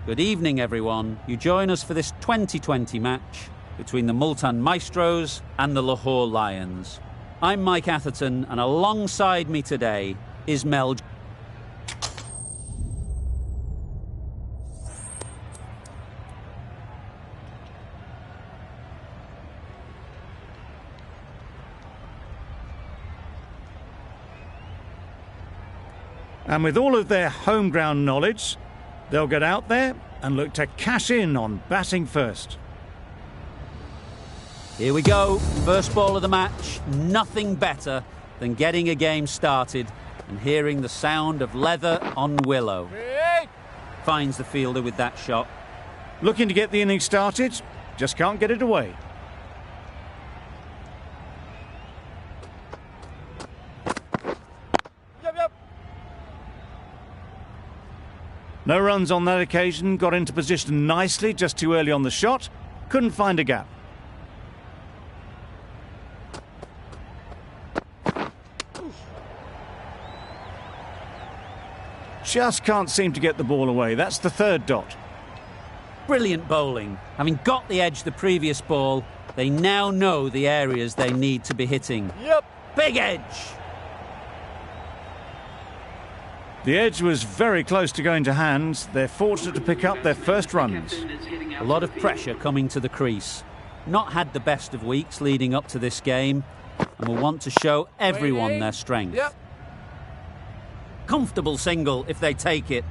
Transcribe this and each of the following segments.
Good evening, everyone. You join us for this 2020 match between the Multan Maestros and the Lahore Lions. I'm Mike Atherton, and alongside me today is Mel. And with all of their home ground knowledge, they'll get out there and look to cash in on batting first. Here we go. First ball of the match. Nothing better than getting a game started and hearing the sound of leather on willow. Finds the fielder with that shot. Looking to get the innings started, just can't get it away. No runs on that occasion, got into position nicely, just too early on the shot, couldn't find a gap. Just can't seem to get the ball away, that's the third dot. Brilliant bowling. Having got the edge the previous ball, they now know the areas they need to be hitting. Big edge! The edge was very close to going to hand. They're fortunate to pick up their first runs. A lot of pressure coming to the crease. Not had the best of weeks leading up to this game, and will want to show everyone their strength. Comfortable single if they take it.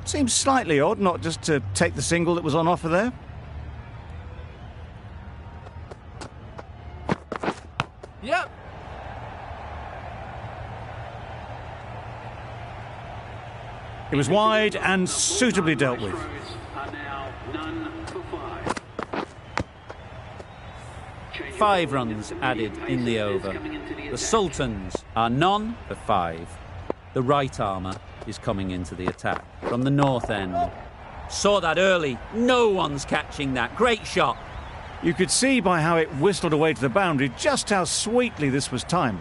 Seems slightly odd not just to take the single that was on offer there. It was wide and suitably dealt with. Five runs added in the over. The Sultans are none for 5. The right armour is coming into the attack from the north end. Saw that early. No one's catching that. Great shot. You could see by how it whistled away to the boundary just how sweetly this was timed.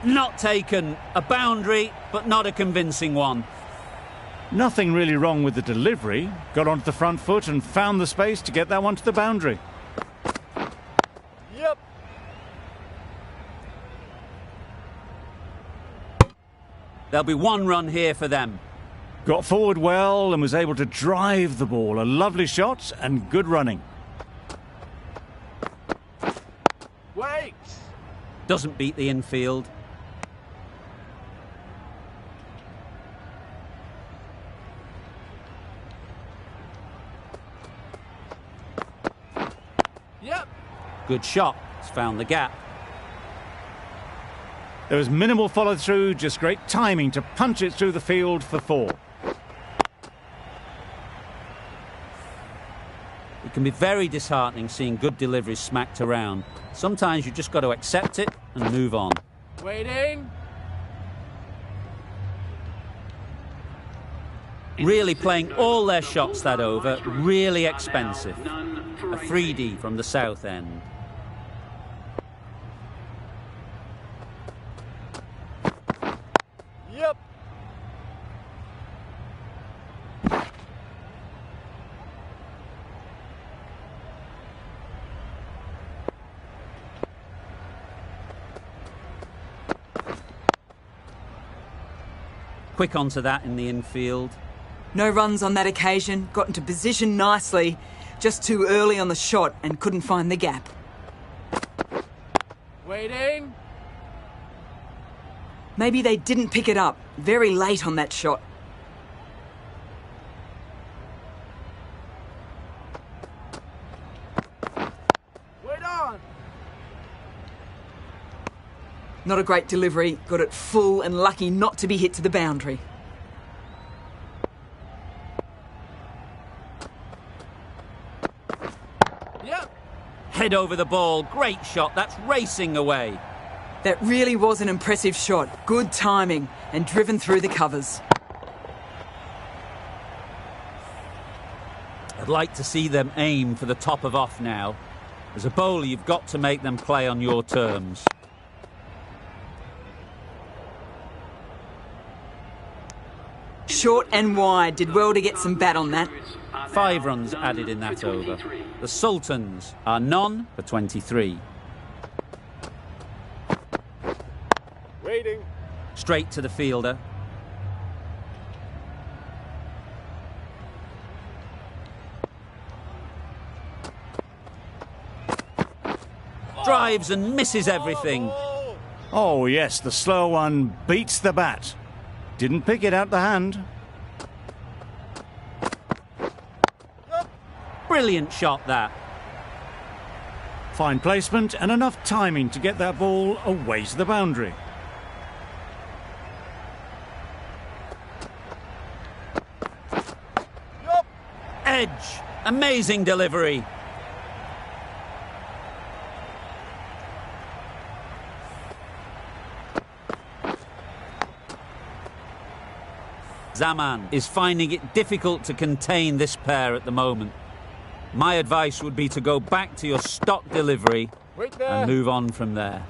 Not taken. A boundary, but not a convincing one. Nothing really wrong with the delivery. Got onto the front foot and found the space to get that one to the boundary. There'll be 1 run here for them. Got forward well and was able to drive the ball. A lovely shot and good running. Wait! Doesn't beat the infield. Good shot. It's found the gap. There was minimal follow-through, just great timing to punch it through the field for 4. It can be very disheartening seeing good deliveries smacked around. Sometimes you just got to accept it and move on. Waiting. Really playing all their shots that over. Really expensive. A 3D from the south end. Quick onto that in the infield. No runs on that occasion, got into position nicely, just too early on the shot and couldn't find the gap. Waiting. Maybe they didn't pick it up, very late on that shot. Wait on. Not a great delivery, got it full and lucky not to be hit to the boundary. Head over the ball. Great shot. That's racing away. That really was an impressive shot. Good timing and driven through the covers. I'd like to see them aim for the top of off now. As a bowler, you've got to make them play on your terms. short and wide. Did well to get some bat on that. 5 runs added in that over. The Sultans are none for 23. Waiting. Straight to the fielder. Drives and misses everything. Oh, yes, the slow one beats the bat. Didn't pick it out the hand. Brilliant shot, that. Fine placement and enough timing to get that ball away to the boundary. Edge. Amazing delivery. Zaman is finding it difficult to contain this pair at the moment. My advice would be to go back to your stock delivery Wait there. and move on from there.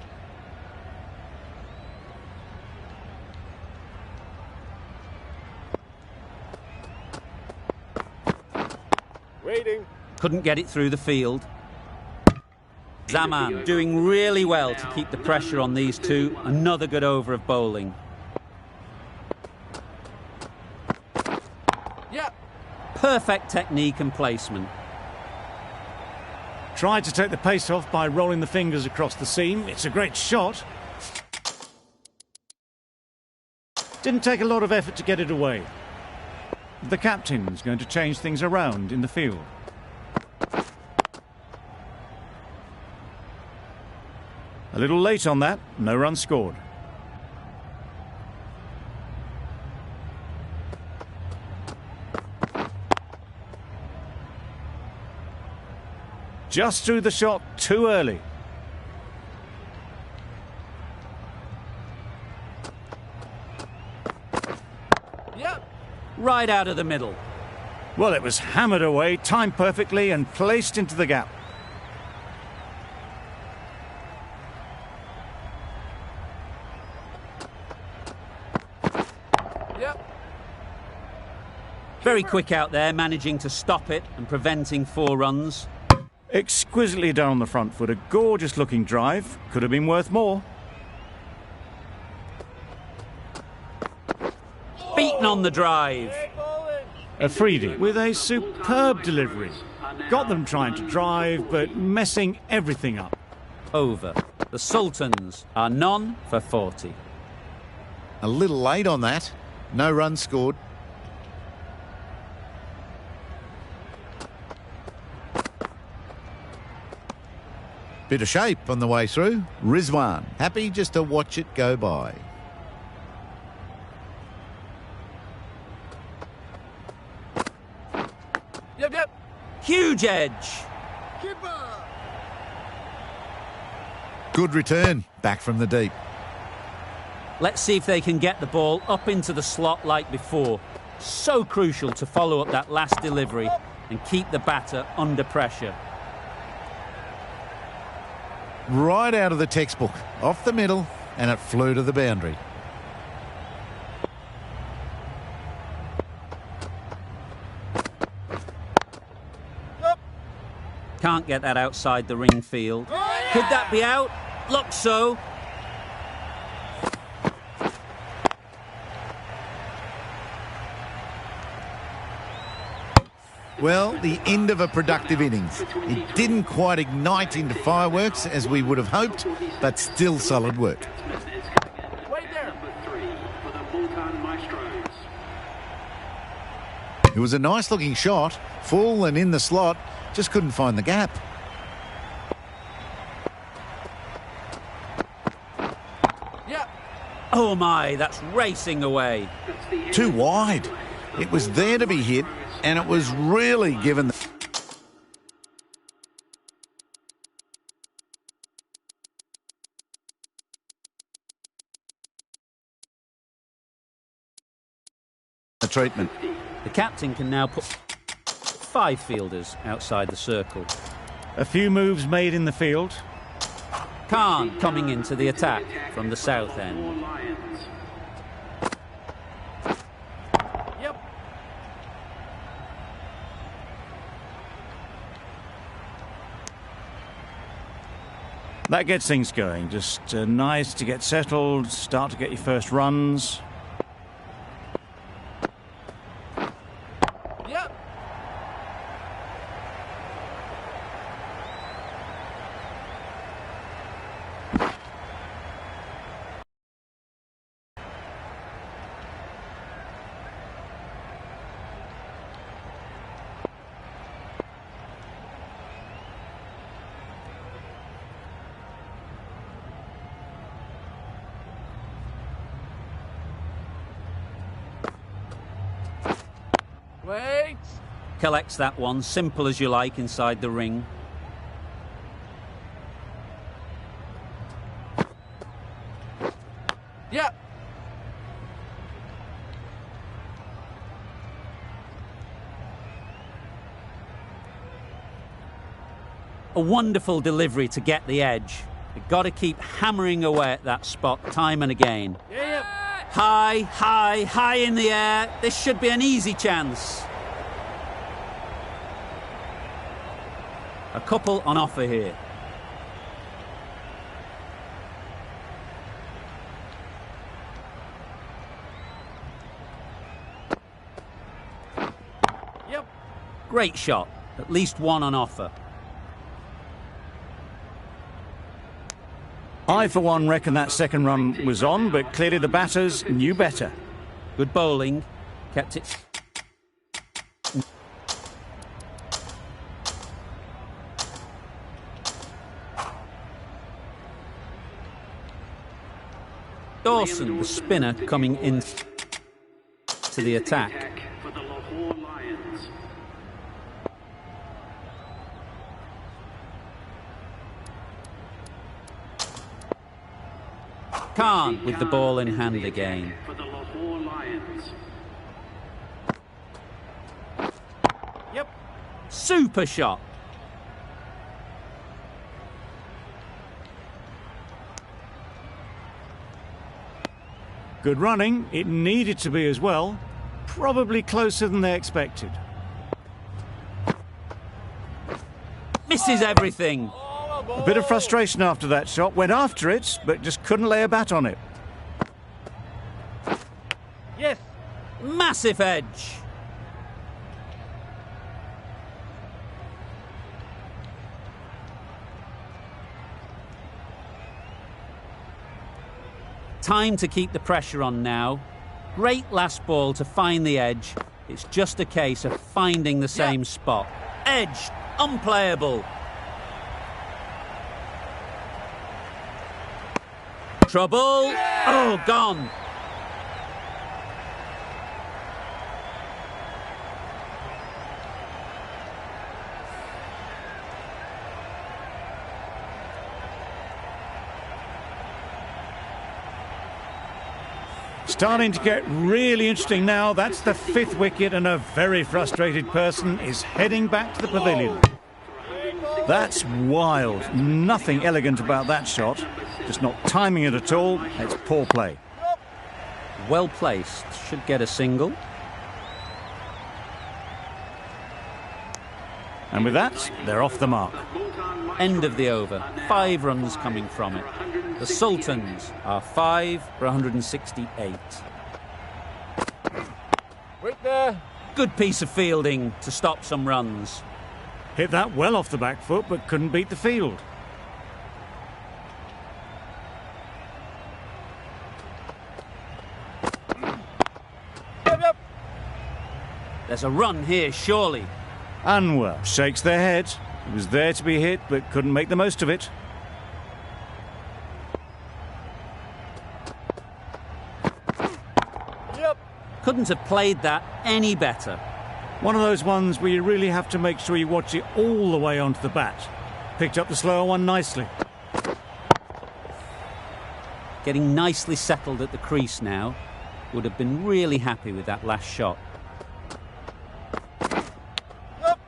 Waiting. Couldn't get it through the field. Zaman doing really well to keep the pressure on these two. Another good over of bowling. Yep. Perfect technique and placement. Tried to take the pace off by rolling the fingers across the seam. It's a great shot. Didn't take a lot of effort to get it away. The captain's going to change things around in the field. A little late on that, no run scored. Just threw the shot too early. Yep. Right out of the middle. Well, it was hammered away, timed perfectly and placed into the gap. Yep. Very quick out there, managing to stop it and preventing 4 runs. Exquisitely done on the front foot. A gorgeous looking drive. Could have been worth more. Beaten on the drive. A freebie with a superb delivery. Got them trying to drive, but messing everything up. Over. The Sultans are none for 40. A little late on that. No run scored. Bit of shape on the way through. Rizwan, happy just to watch it go by. Yep, yep. Huge edge. Good return, back from the deep. Let's see if they can get the ball up into the slot like before. So crucial to follow up that last delivery and keep the batter under pressure. Right out of the textbook, off the middle, and it flew to the boundary. Can't get that outside the ring field. Could that be out? Looks so. Well, the end of a productive innings. It didn't quite ignite into fireworks as we would have hoped, but still solid work. Wait there. It was a nice looking shot, full and in the slot, just couldn't find the gap. Yep. Oh my, that's racing away. Too wide. It was there to be hit, and it was really given the treatment. The captain can now put 5 fielders outside the circle. A few moves made in the field. Khan coming into the attack from the south end. Yep. That gets things going. Just nice to get settled, start to get your first runs. Yep. Wait. Collects that one, simple as you like, inside the ring. Yep. A wonderful delivery to get the edge. You've got to keep hammering away at that spot time and again. Yep. High, high, high in the air. This should be an easy chance. A couple on offer here. Yep. Great shot. At least one on offer. I, for one, reckon that second run was on, but clearly the batters knew better. Good bowling. Kept it. Dawson, the spinner, coming in to the attack. For the Lahore Lions. Khan with the ball in hand again. For the Lahore Lions. Yep. Super shot. Good running. It needed to be as well. Probably closer than they expected. Misses everything. A bit of frustration after that shot. Went after it, but just couldn't lay a bat on it. Yes. Massive edge. Time to keep the pressure on now. Great last ball to find the edge. It's just a case of finding the same spot. Edge, unplayable. Trouble. Oh, gone. Starting to get really interesting now. That's the fifth wicket, and a very frustrated person is heading back to the pavilion. That's wild. Nothing elegant about that shot. Just not timing it at all. It's poor play. Well placed. Should get a single. And with that, they're off the mark. End of the over. 5 runs coming from it. The Sultans are 5 for 168. Wait there. Good piece of fielding to stop some runs. Hit that well off the back foot, but couldn't beat the field. Yep. There's a run here, surely. Anwar shakes their head. It was there to be hit, but couldn't make the most of it. Yep. Couldn't have played that any better. One of those ones where you really have to make sure you watch it all the way onto the bat. Picked up the slower one nicely. Getting nicely settled at the crease now. Would have been really happy with that last shot. Yep.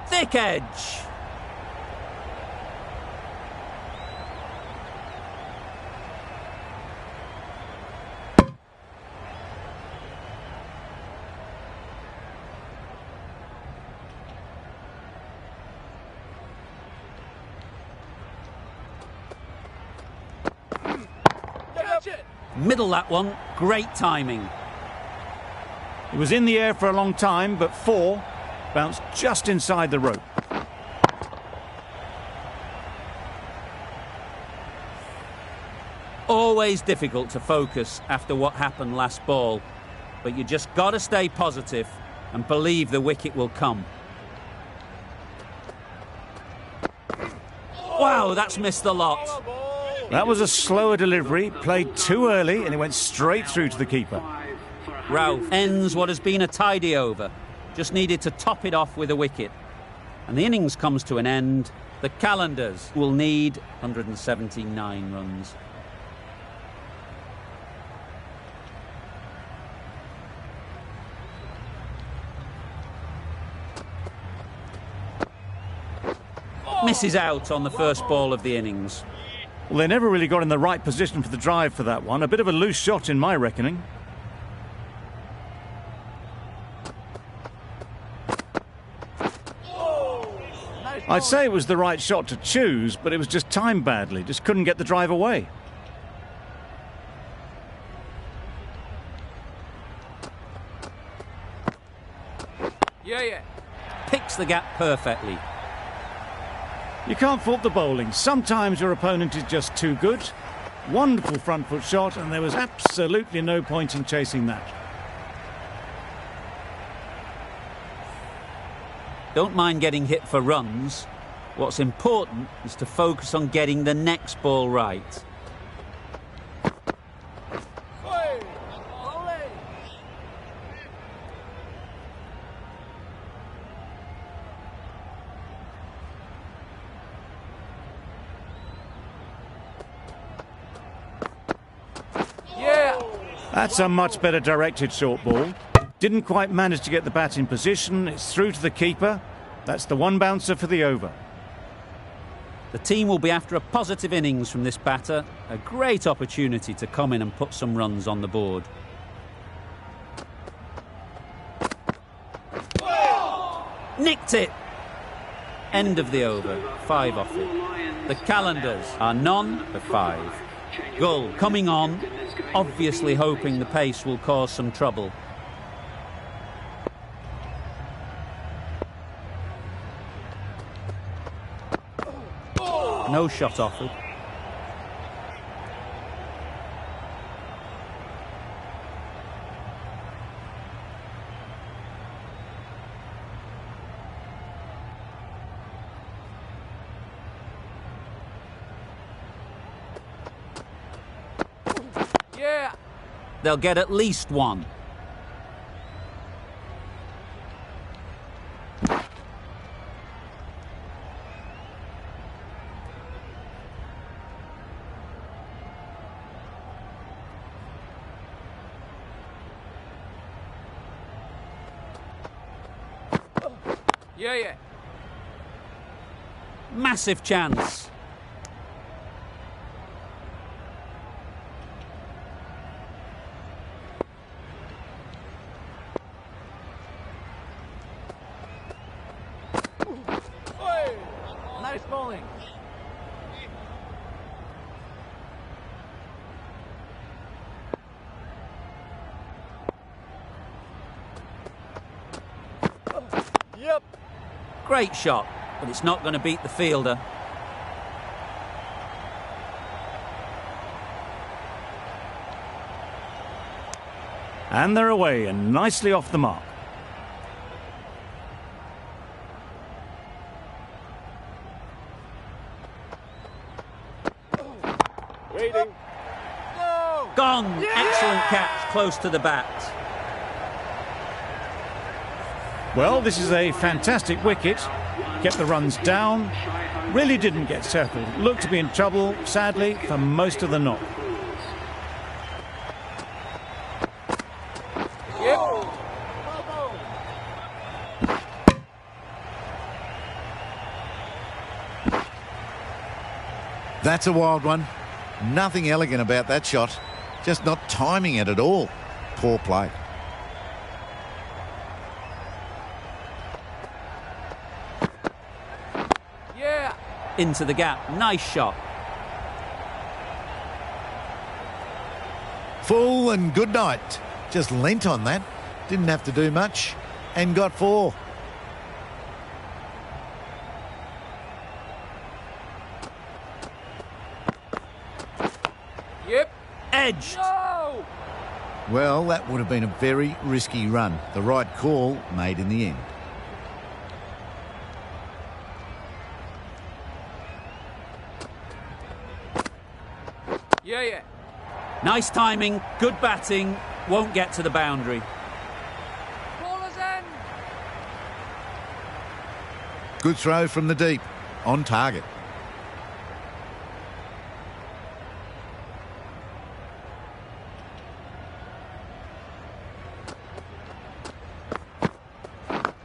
Thick edge. Middle that one. Great timing. It was in the air for a long time, but 4 bounced just inside the rope. Always difficult to focus after what happened last ball, but you just got to stay positive and believe the wicket will come. Wow, that's missed the lot. That was a slower delivery, played too early, and it went straight through to the keeper. Ralph ends what has been a tidy over. Just needed to top it off with a wicket. And the innings comes to an end. The Qalandars will need 179 runs. Misses out on the first ball of the innings. Well, they never really got in the right position for the drive for that one. A bit of a loose shot in my reckoning. I'd say it was the right shot to choose, but it was just timed badly. Just couldn't get the drive away. Yeah. Picks the gap perfectly. You can't fault the bowling. Sometimes your opponent is just too good. Wonderful front foot shot, and there was absolutely no point in chasing that. Don't mind getting hit for runs. What's important is to focus on getting the next ball right. That's a much better directed short ball. Didn't quite manage to get the bat in position. It's through to the keeper. That's the one bouncer for the over. The team will be after a positive innings from this batter. A great opportunity to come in and put some runs on the board. Nicked it! End of the over. 5 off it. The Qalandars are none for 5. Gull coming on, obviously hoping the pace will cause some trouble. No shot offered. They'll get at least one. Yeah. Massive chance. Nice bowling. Yep. Great shot, but it's not going to beat the fielder. And they're away and nicely off the mark. Waiting. Gone! Yeah! Excellent catch, close to the bat. Well, this is a fantastic wicket. Kept the runs down. Really didn't get settled. Looked to be in trouble, sadly, for most of the knock. That's a wild one. Nothing elegant about that shot. Just not timing it at all. Poor play. Yeah. Into the gap. Nice shot. Full and good night. Just leant on that. Didn't have to do much and got 4. Yep. Edged. No! Well, that would have been a very risky run. The right call made in the end. Yeah. Nice timing, good batting, won't get to the boundary. Ballers end. Good throw from the deep. On target.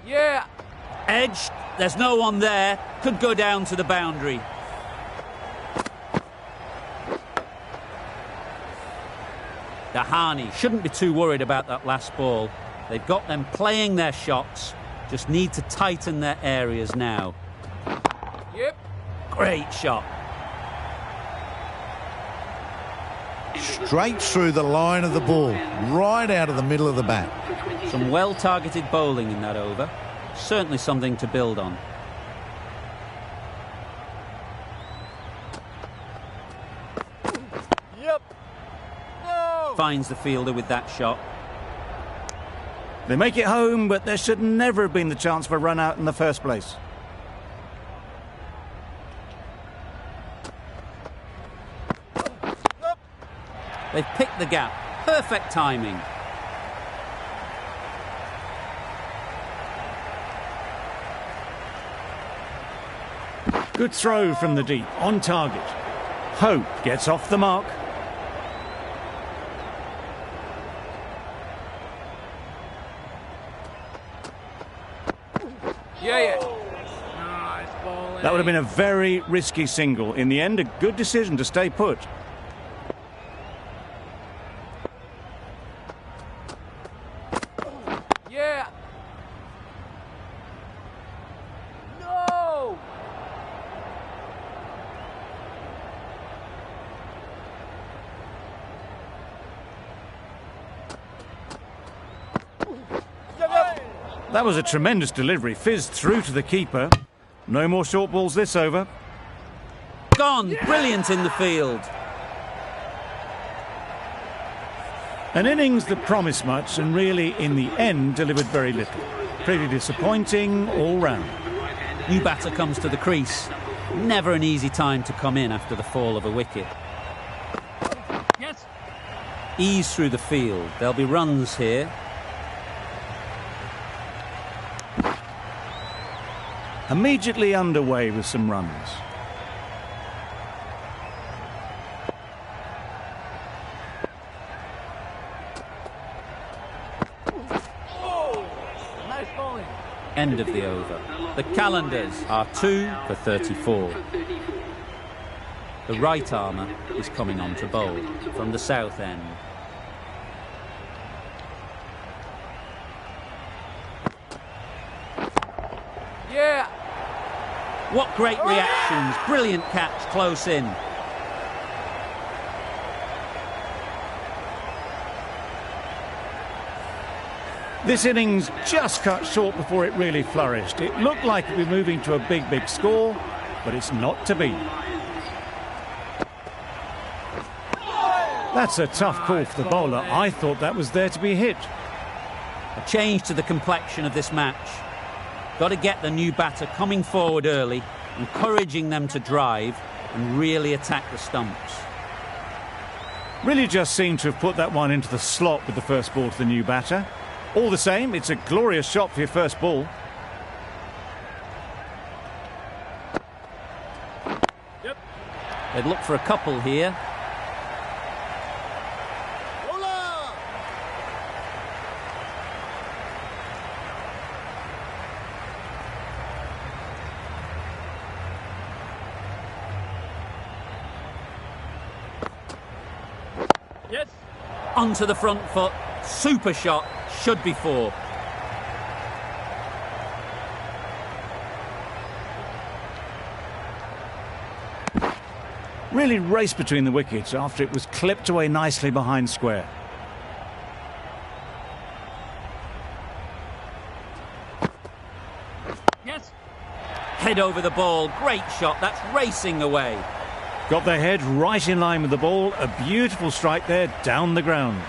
Yeah. Edged, there's no one there, could go down to the boundary. Dahani shouldn't be too worried about that last ball. They've got them playing their shots, just need to tighten their areas now. Yep. Great shot. Straight through the line of the ball. Right out of the middle of the bat. Some well-targeted bowling in that over. Certainly something to build on. Yep. No! Finds the fielder with that shot. They make it home, but there should never have been the chance for a run out in the first place. They've picked the gap. Perfect timing. Good throw from the deep, on target. Hope gets off the mark. Yeah. Nice ball. That would have been a very risky single. In the end, a good decision to stay put. Yeah. No! That was a tremendous delivery. Fizzed through to the keeper. No more short balls this over. Gone. Brilliant in the field. An innings that promised much and really, in the end, delivered very little. Pretty disappointing all round. New batter comes to the crease. Never an easy time to come in after the fall of a wicket. Yes. Ease through the field. There'll be runs here. Immediately underway with some runs. Nice bowling. End of the over. The Qalandars are 2 for 34. The right armour is coming on to bowl from the south end. Yeah. What great reactions. Brilliant catch close in. This innings just cut short before it really flourished. It looked like it would be moving to a big score, but it's not to be. That's a tough call for the bowler. I thought that was there to be hit. A change to the complexion of this match. Got to get the new batter coming forward early, encouraging them to drive and really attack the stumps. Really just seemed to have put that one into the slot with the first ball to the new batter. All the same, it's a glorious shot for your first ball. Yep. They'd look for a couple here. Bowler. Yes. Onto the front foot. Super shot. Should be 4. really raced between the wickets after it was clipped away nicely behind square. Yes. Head over the ball. Great shot. That's racing away. Got their head right in line with the ball. A beautiful strike there down the ground.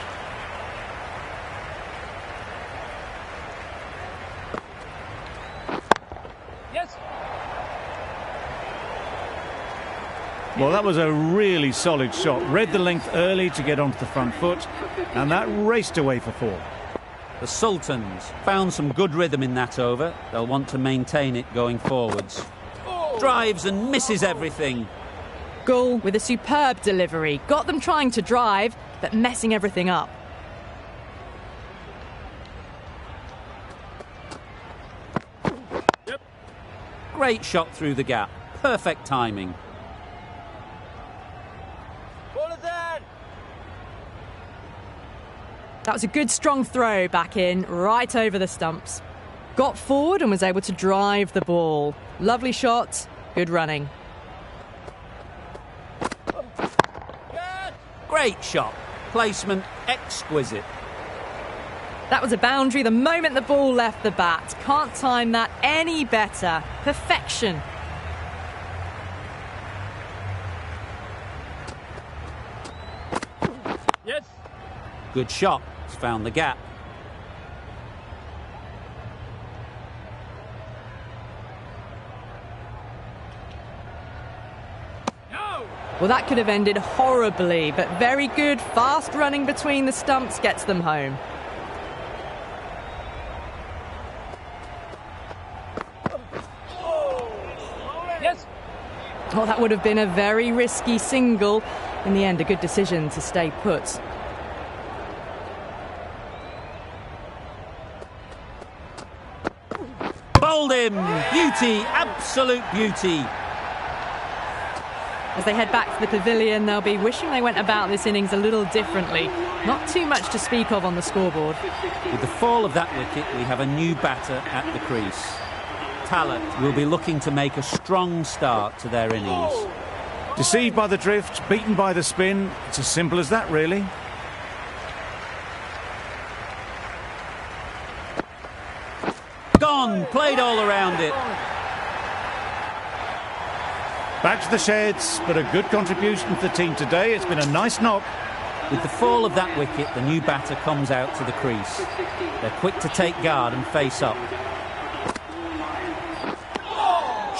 Yes. Well, that was a really solid shot. Read the length early to get onto the front foot, and that raced away for 4. The Sultans found some good rhythm in that over. They'll want to maintain it going forwards. Drives and misses everything. Gull with a superb delivery. Got them trying to drive, but messing everything up. Yep. Great shot through the gap. Perfect timing. Ball is in. That was a good strong throw back in, right over the stumps. Got forward and was able to drive the ball. Lovely shot, good running. Great shot. Placement exquisite. That was a boundary the moment the ball left the bat. Can't time that any better. Perfection. Yes. Good shot. It's found the gap. No. Well, that could have ended horribly, but very good. Fast running between the stumps gets them home. Yes. Oh, that would have been a very risky single. In the end, a good decision to stay put. Bowled him. Beauty. Absolute beauty. As they head back to the pavilion, they'll be wishing they went about this innings a little differently. Not too much to speak of on the scoreboard. With the fall of that wicket, we have a new batter at the crease. Talat will be looking to make a strong start to their innings. Deceived by the drift, beaten by the spin. It's as simple as that, really. Gone. Played all around it. Back to the sheds, but a good contribution to the team today. It's been a nice knock. With the fall of that wicket, the new batter comes out to the crease. They're quick to take guard and face up.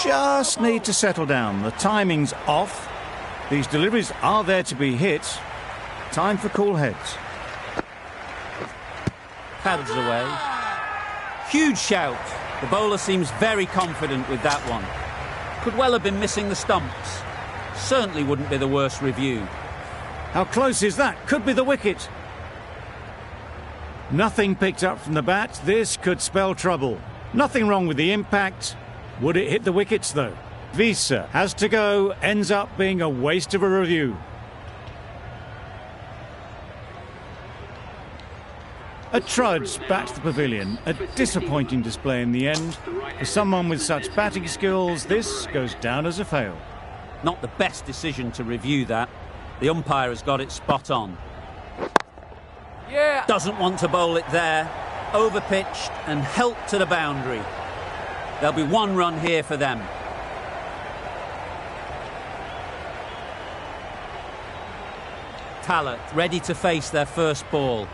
Just need to settle down. The timing's off. These deliveries are there to be hit. Time for cool heads. Pads away. Huge shout. The bowler seems very confident with that one. Could well have been missing the stumps. Certainly wouldn't be the worst review. How close is that? Could be the wicket. Nothing picked up from the bat. This could spell trouble. Nothing wrong with the impact. Would it hit the wickets, though? Visa has to go. Ends up being a waste of a review. A trudge back to the pavilion. A disappointing display in the end. For someone with such batting skills, this goes down as a fail. Not the best decision to review that. The umpire has got it spot on. Yeah. Doesn't want to bowl it there. Overpitched and helped to the boundary. There'll be 1 run here for them. Talat ready to face their first ball.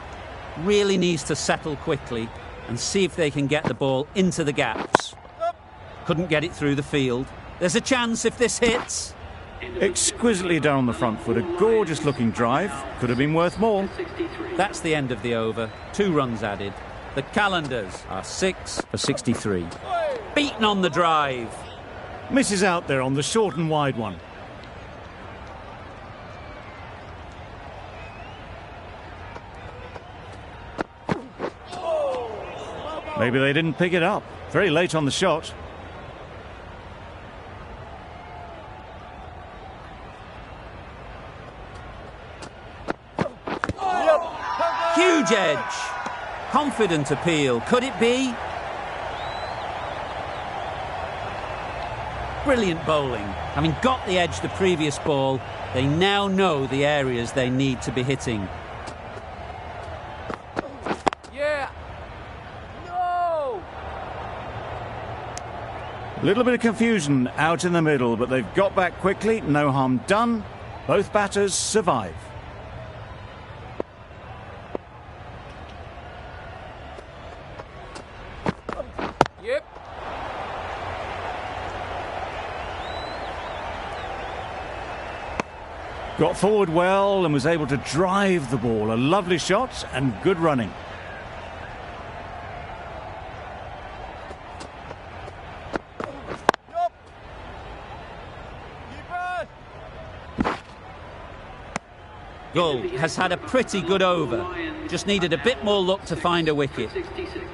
Really needs to settle quickly and see if they can get the ball into the gaps. Couldn't get it through the field. There's a chance if this hits. Exquisitely down the front foot. A gorgeous looking drive. Could have been worth more. That's the end of the over. 2 runs added. The Qalandars are 6 for 63. Beaten on the drive. Misses out there on the short and wide one. Maybe they didn't pick it up. Very late on the shot. Huge edge. Confident appeal. Could it be? Brilliant bowling. Having got the edge the previous ball, they now know the areas they need to be hitting. Yeah. No. A little bit of confusion out in the middle, but they've got back quickly. No harm done. Both batters survive. Yep. Got forward well and was able to drive the ball. A lovely shot and good running. Gull has had a pretty good over. Just needed a bit more luck to find a wicket. 66.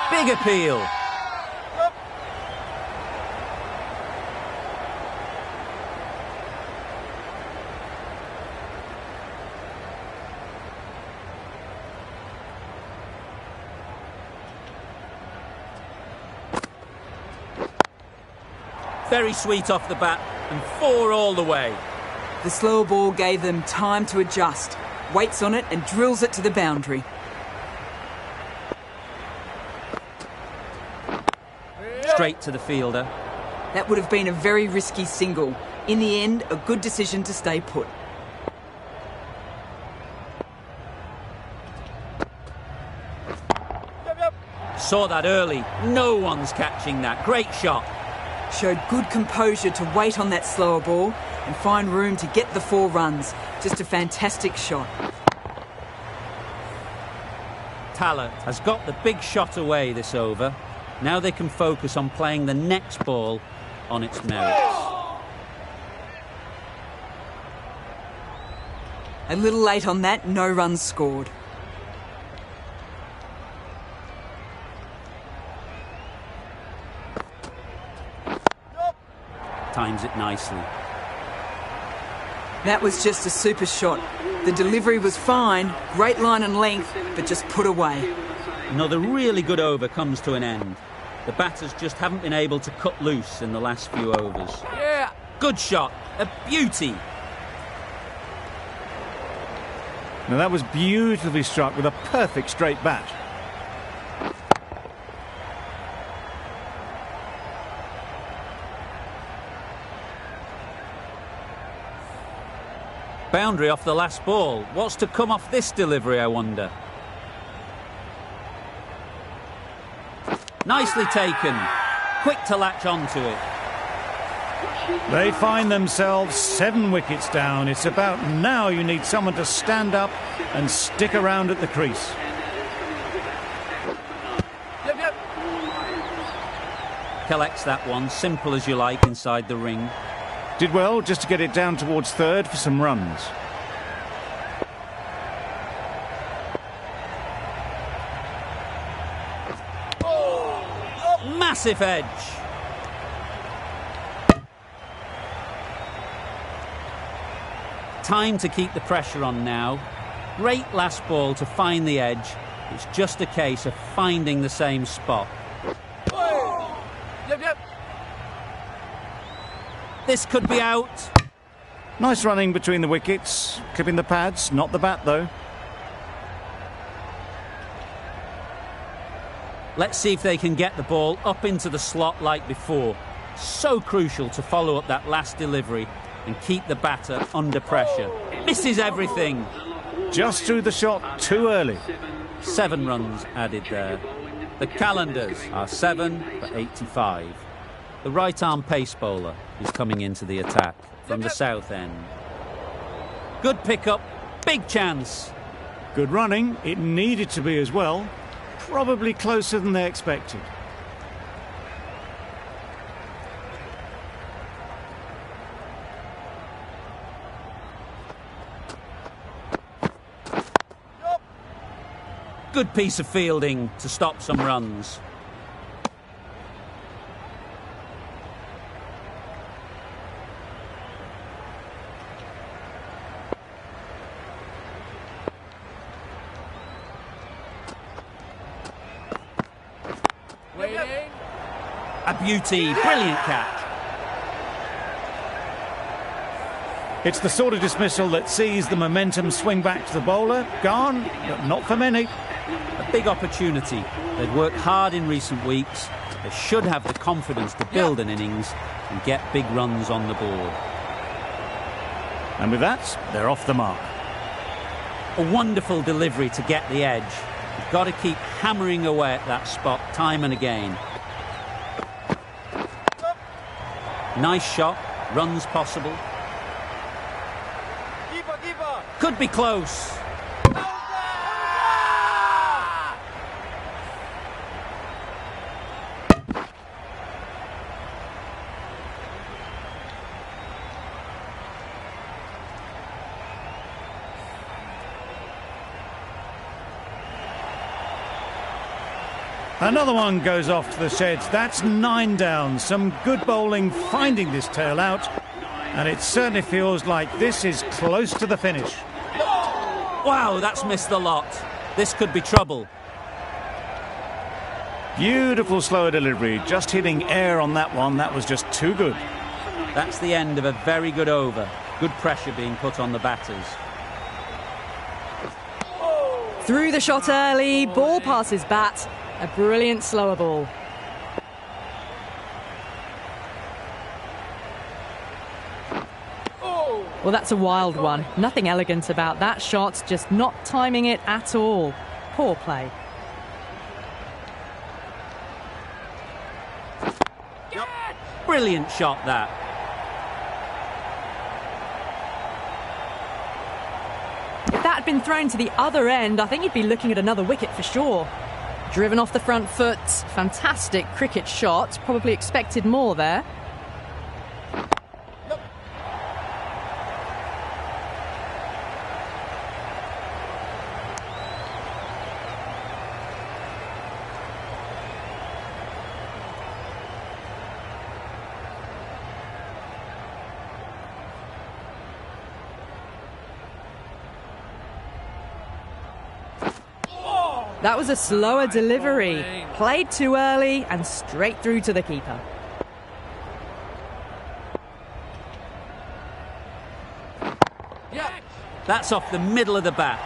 Big appeal. Very sweet off the bat and 4 all the way. The slower ball gave them time to adjust, waits on it and drills it to the boundary. Straight to the fielder. That would have been a very risky single. In the end, a good decision to stay put. Saw that early. No one's catching that. Great shot. Showed good composure to wait on that slower ball and find room to get the 4 runs. Just a fantastic shot. Talent has got the big shot away this over. Now they can focus on playing the next ball on its merits. A little late on that, no runs scored. Times it nicely. That was just a super shot. The delivery was fine, great line and length, but just put away. Another really good over comes to an end. The batters just haven't been able to cut loose in the last few overs. Yeah. Good shot. A beauty. Now that was beautifully struck with a perfect straight bat. Boundary off the last ball. What's to come off this delivery, I wonder? Nicely taken. Quick to latch onto it. They find themselves 7 wickets down. It's about now you need someone to stand up and stick around at the crease. Yep. Collects that one, simple as you like, inside the ring. Did well just to get it down towards third for some runs. Massive edge. Time to keep the pressure on now. Great last ball to find the edge. It's just a case of finding the same spot. Yep. This could be out. Nice running between the wickets. Clipping the pads, not the bat though. Let's see if they can get the ball up into the slot like before. So crucial to follow up that last delivery and keep the batter under pressure. Misses everything. Just threw the shot too early. 7 runs added there. The Qalandars are 7 for 85. The right-arm pace bowler is coming into the attack from the south end. Good pickup, big chance. Good running. It needed to be as well. Probably closer than they expected. Good piece of fielding to stop some runs. A beauty, brilliant catch. It's the sort of dismissal that sees the momentum swing back to the bowler. Gone, but not for many. A big opportunity. They've worked hard in recent weeks. They should have the confidence to build an innings and get big runs on the board. And with that, they're off the mark. A wonderful delivery to get the edge. You've got to keep hammering away at that spot time and again. Nice shot, runs possible. Could be close. Another one goes off to the sheds. That's 9 down. Some good bowling finding this tail out. And it certainly feels like this is close to the finish. Wow, that's missed the lot. This could be trouble. Beautiful slower delivery. Just hitting air on that one. That was just too good. That's the end of a very good over. Good pressure being put on the batters. Through the shot early, ball passes bat. A brilliant slower ball. Well, that's a wild one. Nothing elegant about that shot, just not timing it at all. Poor play. Brilliant shot, that. If that had been thrown to the other end, I think you'd be looking at another wicket for sure. Driven off the front foot, fantastic cricket shot. Probably expected more there. That was a slower delivery. Played too early and straight through to the keeper. That's off the middle of the bat.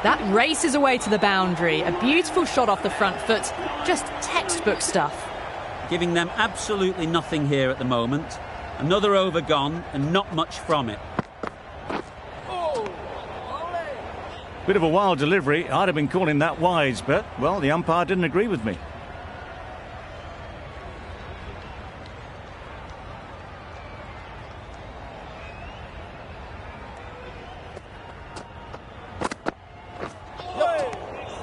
That races away to the boundary. A beautiful shot off the front foot. Just textbook stuff. Giving them absolutely nothing here at the moment. Another over gone and not much from it. Bit of a wild delivery. I'd have been calling that wise, but, well, the umpire didn't agree with me.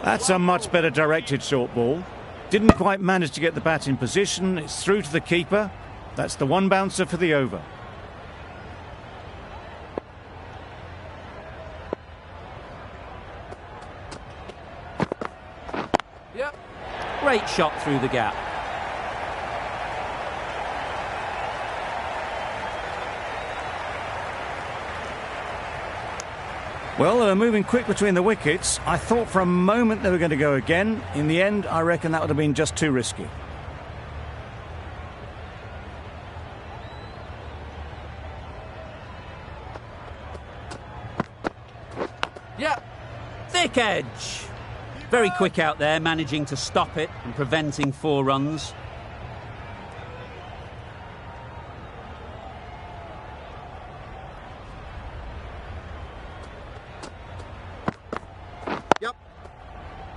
That's a much better directed short ball. Didn't quite manage to get the bat in position. It's through to the keeper. That's the one bouncer for the over. Great shot through the gap. Well, they were moving quick between the wickets. I thought for a moment they were going to go again. In the end, I reckon that would have been just too risky. Thick edge. Very quick out there, managing to stop it and preventing 4 runs.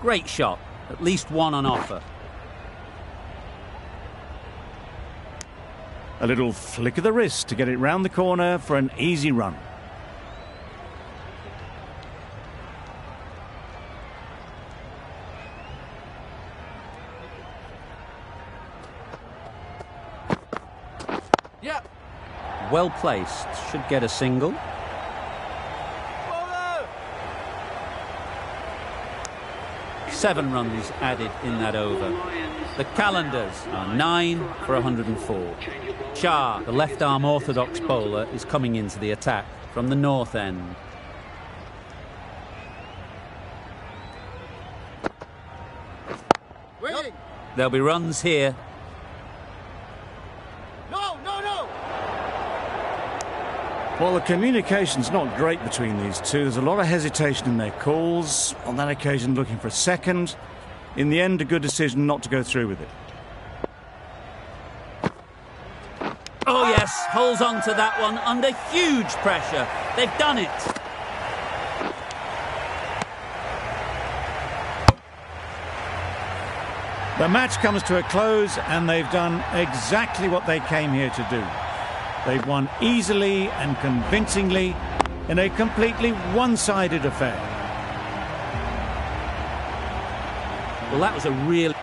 Great shot. At least one on offer. A little flick of the wrist to get it round the corner for an easy run. Well placed. Should get a single. Seven runs added in that over. The Qalandars are 9 for 104. Shah, the left-arm orthodox bowler, is coming into the attack from the north end. There'll be runs here. Well, the communication's not great between these two. There's a lot of hesitation in their calls. On that occasion, looking for a second. In the end, a good decision not to go through with it. Oh, yes, holds on to that one under huge pressure. They've done it. The match comes to a close, and they've done exactly what they came here to do. They've won easily and convincingly in a completely one-sided affair. Well, that was a real...